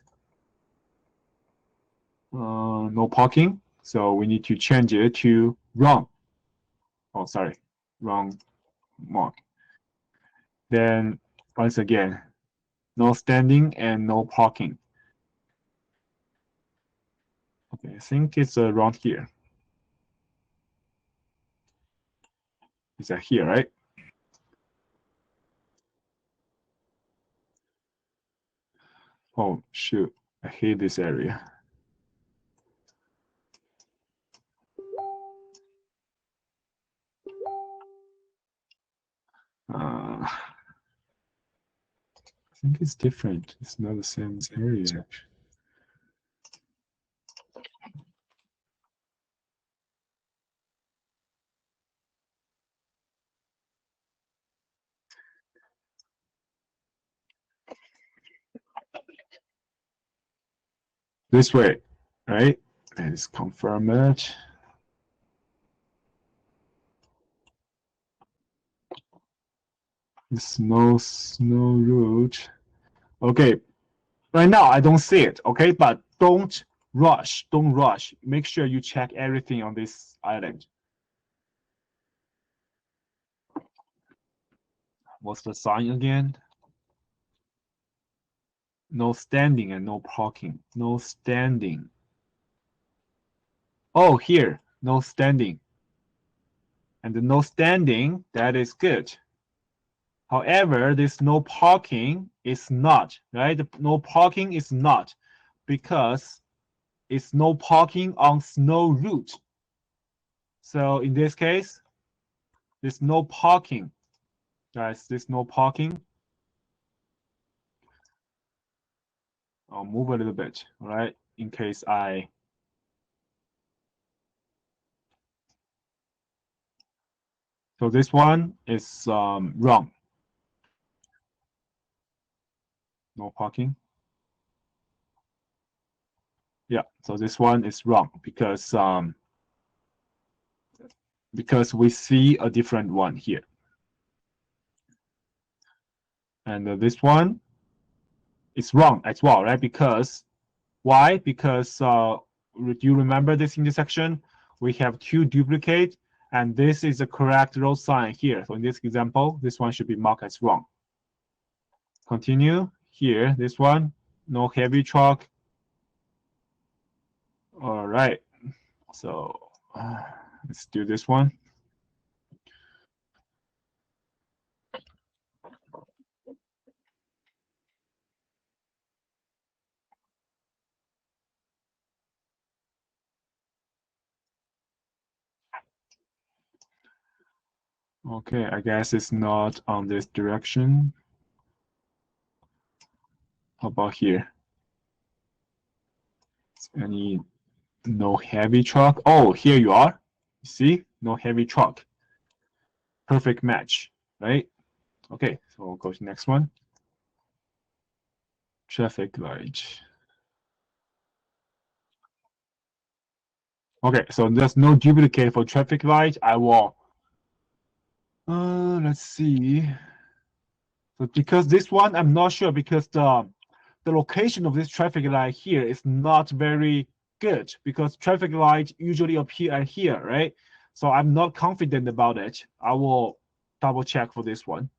A: no parking. So we need to change it to wrong. Oh, sorry, wrong mark. Then once again, no standing and no parking. Okay, I think it's around here. Is that here, right? Oh, shoot. I hate this area. I think it's different. It's not the same area. This way, right? Let's confirm it. It's no snow route. Okay, right now I don't see it, okay? But don't rush, don't rush. Make sure you check everything on this island. What's the sign again? No standing and no parking. No standing. Oh, here, no standing. And the no standing, that is good. However, this no parking is not, right? The no parking is not because it's no parking on snow route. So in this case, there's no parking. Guys, there's no parking. I'll move a little bit, all right? In case I so this one is wrong. No parking. Yeah, so this one is wrong because we see a different one here. And this one is wrong as well, right? Because why? Because do you remember this intersection? We have two duplicates, and this is the correct road sign here. So in this example, this one should be marked as wrong. Continue here. This one, no heavy truck. All right, so let's do this one. Okay, I guess it's not on this direction. How about here? Any no heavy truck? Oh, here you are. You see, no heavy truck. Perfect match, right? Okay, so we'll go to the next one. Traffic light. Okay, so there's no duplicate for traffic light. I will. Let's see. So because this one, I'm not sure because the location of this traffic light here is not very good because traffic light usually appear here, right? So I'm not confident about it. I will double check for this one.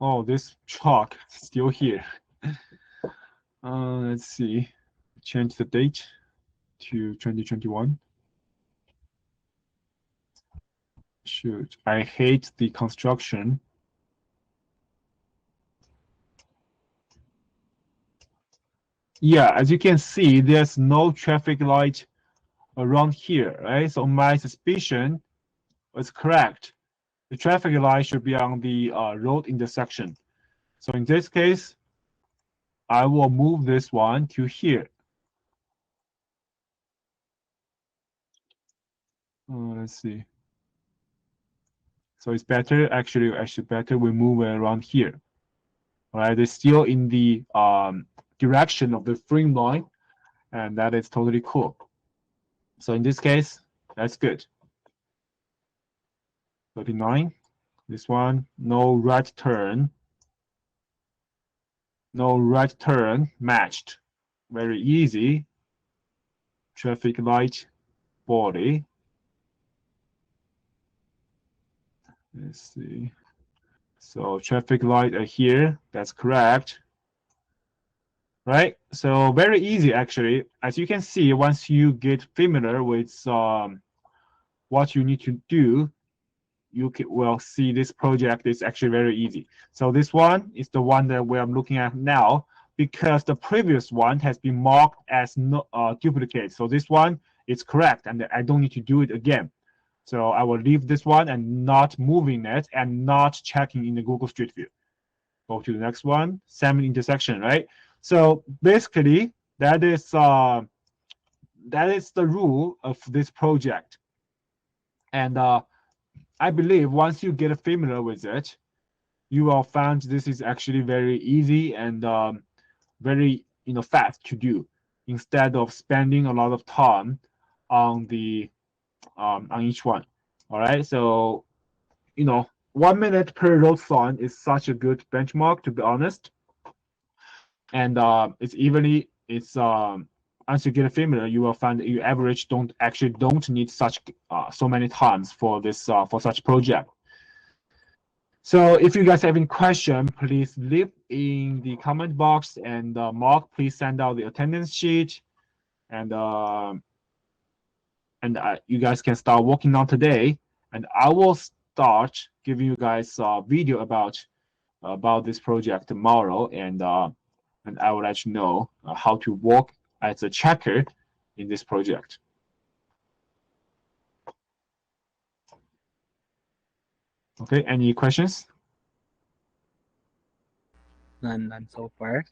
A: Oh, this truck is still here. Let's see. Change the date to 2021. Shoot, I hate the construction. Yeah, as you can see, there's no traffic light around here, right? So my suspicion was correct. The traffic light should be on the road intersection. So in this case, I will move this one to here. Let's see. So it's better, actually better we move it around here. All right, it's still in the direction of the frame line, and that is totally cool. So in this case, that's good. 39. This one, no right turn. No right turn matched. Very easy. Traffic light body. Let's see. So traffic light here, that's correct. Right? So very easy actually. As you can see, once you get familiar with what you need to do, you will see this project is actually very easy. So this one is the one that we are looking at now because the previous one has been marked as no, duplicate. So this one is correct and I don't need to do it again. So I will leave this one and not moving it and not checking in the Google Street View. Go to the next one, same intersection, right? So basically that is the rule of this project. And I believe once you get familiar with it, you will find this is actually very easy and very fast to do instead of spending a lot of time on the on each one. All right, so 1 minute per road sign is such a good benchmark, to be honest. And it's once you get familiar, you will find that you average don't need such so many times for this for such project. So if you guys have any question, please leave in the comment box, and Mark, please send out the attendance sheet, and you guys can start working on today, and I will start giving you guys a video about this project tomorrow, and I will let you know how to work as a checker in this project. Okay, any questions?
D: None so far.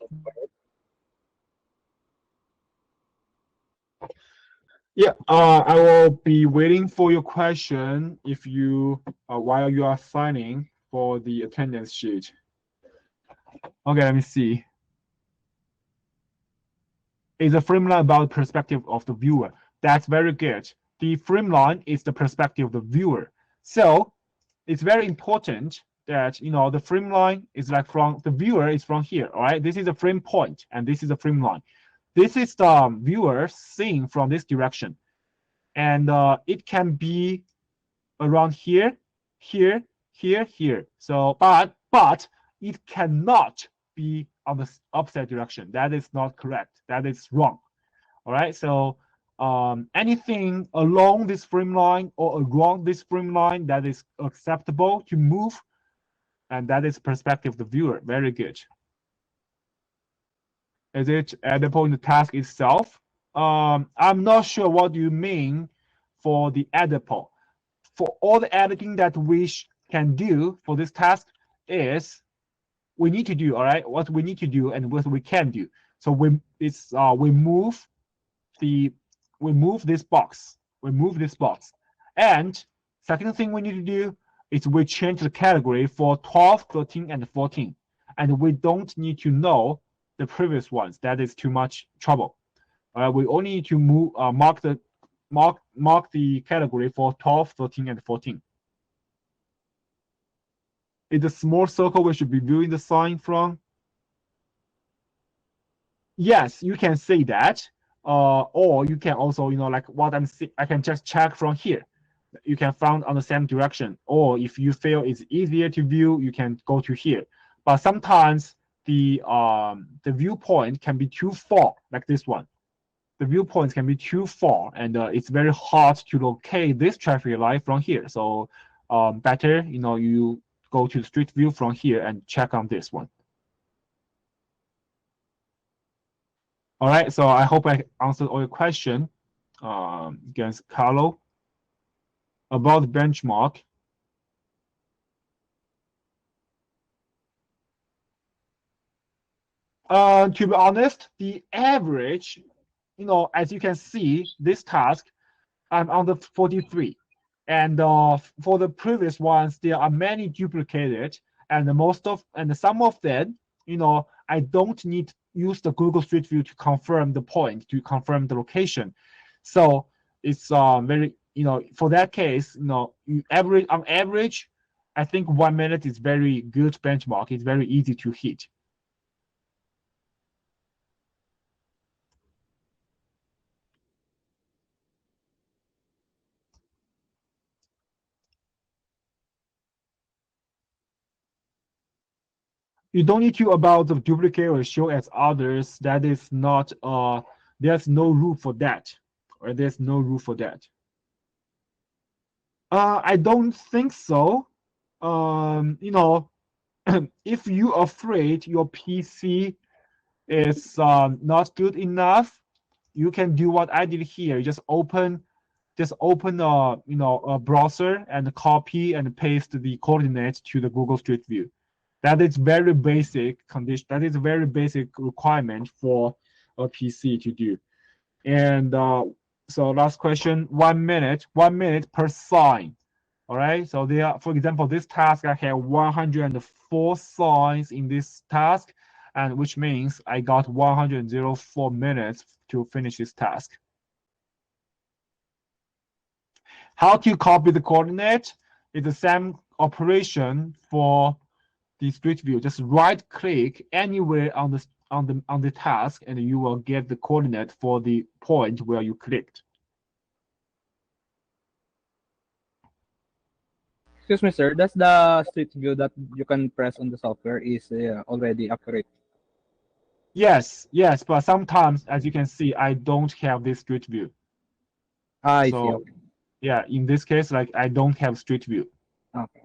A: Yeah, I will be waiting for your question if you while you are signing for the attendance sheet. Okay, let me see. Is a frame line about the perspective of the viewer? That's very good. The frame line is the perspective of the viewer. So it's very important that the frame line is like from the viewer is from here. All right, this is a frame point and this is a frame line. this is the viewer seeing from this direction, and it can be around here, here, here, here. So, but it cannot be on the opposite direction. That is not correct. That is wrong. All right. So anything along this frame line or around this frame line that is acceptable to move, and that is perspective of the viewer. Very good. Is it editable in the task itself? I'm not sure what you mean for the editable. For all the editing that we can do for this task is we need to do, all right, what we need to do and what we can do. So we move this box. We move this box. And second thing we need to do is we change the category for 12, 13, and 14. And we don't need to know the previous ones. That is too much trouble. We only need to mark the category for 12, 13, and 14. Is the small circle we should be viewing the sign from? Yes, you can say that. Or you can also, like what I can just check from here. You can find on the same direction. Or if you feel it's easier to view, you can go to here. But sometimes the viewpoint can be too far, like this one. The viewpoints can be too far, and it's very hard to locate this traffic light from here. So better, you go to the street view from here and check on this one. All right, so I hope I answered all your question against Carlo about the benchmark. To be honest, the average, as you can see, this task, I'm on the 43. And for the previous ones, there are many duplicated, and some of them, I don't need to use the Google Street View to confirm the point, to confirm the location. So it's very, for that case, on average, I think 1 minute is very good benchmark. It's very easy to hit. You don't need to about the duplicate or show as others. That is not, there's no rule for that, or there's no rule for that. I don't think so. If you're afraid your PC is not good enough, you can do what I did here. Just open a browser and copy and paste the coordinates to the Google Street View. That is very basic condition. That is a very basic requirement for a PC to do. And so last question, 1 minute per sign. All right. So for example, this task, I have 104 signs in this task, and which means I got 104 minutes to finish this task. How to copy the coordinate is the same operation for the street view. Just right click anywhere on the task, and you will get the coordinate for the point where you clicked.
D: Excuse me, sir. Does the street view that you can press on the software is already accurate?
A: Yes, but sometimes, as you can see, I don't have this street view.
D: I see. Okay.
A: Yeah, in this case, like I don't have street view.
D: Okay.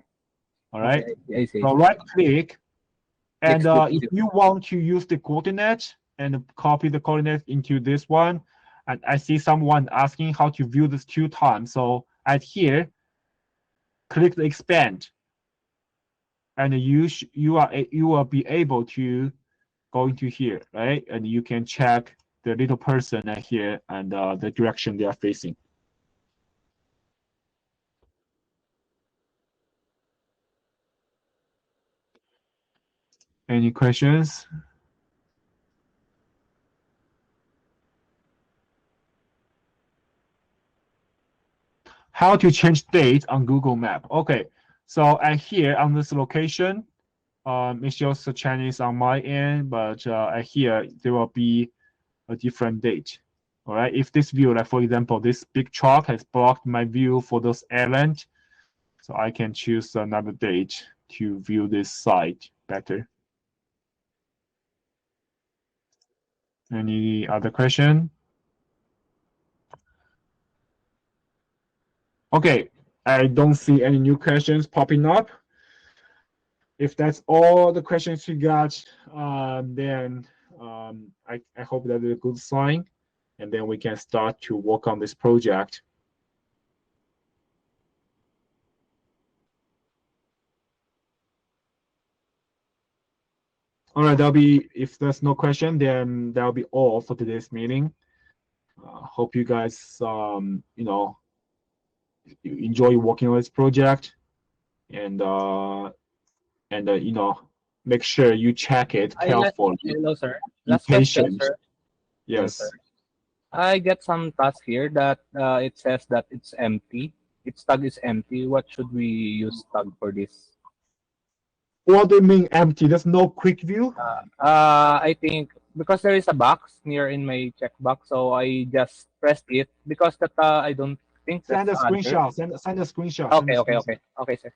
A: All right.
D: Okay, I see.
A: So right click, and if you want to use the coordinate and copy the coordinate into this one, and I see someone asking how to view this 2 times. So at here, click the expand, and you will be able to go into here, right? And you can check the little person at here and the direction they are facing. Any questions? How to change date on Google Map? Okay, so at here on this location, it shows the Chinese on my end, but at here there will be a different date. All right. If this view, like for example, this big chalk has blocked my view for those islands, so I can choose another date to view this site better. Any other question? Okay, I don't see any new questions popping up. If that's all the questions you got, then I hope that's a good sign, and then we can start to work on this project. All right, that'll be, if there's no question, then that'll be all for today's meeting. Hope you guys, you know, you enjoy working on this project, and you know, make sure you check it carefully.
D: Hello, sir.
A: Be
D: Last question,
A: patient.
D: sir.
A: Yes.
D: Hello, sir. I get some task here that it says that it's empty. Its tag is empty. What should we use tag for this?
A: What do you mean empty? There's no quick view?
D: I think because there is a box near in my checkbox, so I just pressed it because that I don't think
A: Send a
D: that's the answer.
A: screenshot. Send a screenshot.
D: Okay,
A: send a
D: okay,
A: screenshot.
D: okay, okay, sir.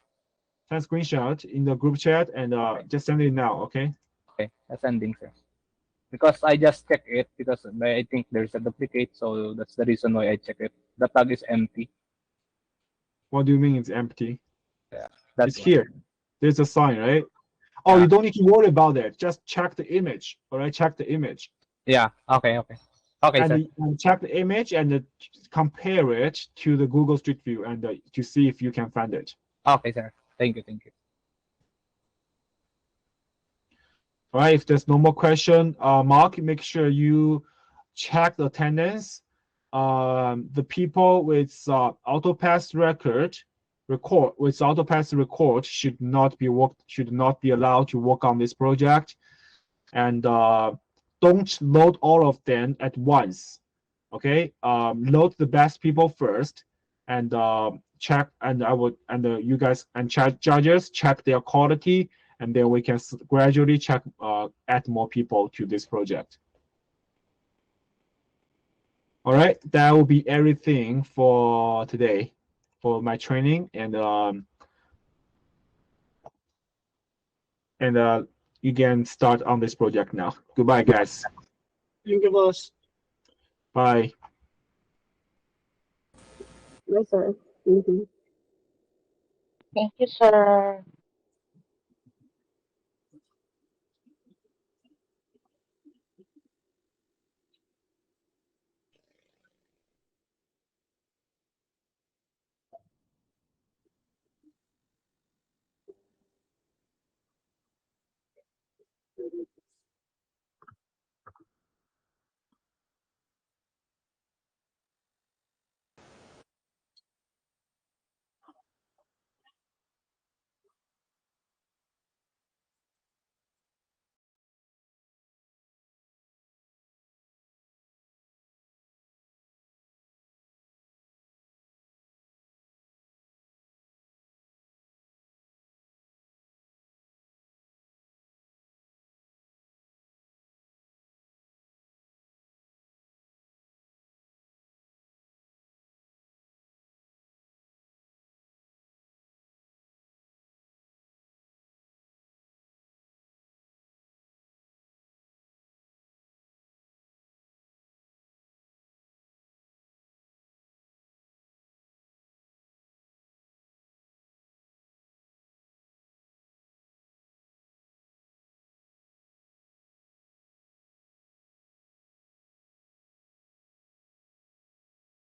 A: Send a screenshot in the group chat and just send it now, okay?
D: Okay, sending, sir. Because I just checked it because I think there's a duplicate, so that's the reason why I check it. The tag is empty.
A: What do you mean it's empty?
D: Yeah,
A: it's here. There's a sign, right? Oh, you don't need to worry about that. Just check the image, all right? Check the image.
D: Yeah, okay, okay. Okay, sir.
A: And check the image and compare it to the Google Street View and to see if you can find it.
D: Okay, sir. Thank you, thank you.
A: All right, if there's no more question, Mark, make sure you check the attendance. The people with AutoPass record should not be allowed to work on this project, and don't load all of them at once. Okay, load the best people first, and check. And you guys and judges check their quality, and then we can gradually check add more people to this project. All right, that will be everything for today, for my training, and you can start on this project now. Goodbye, guys.
E: Thank you, boss.
A: Bye.
E: Yes, sir. Mm-hmm.
F: Thank you, sir.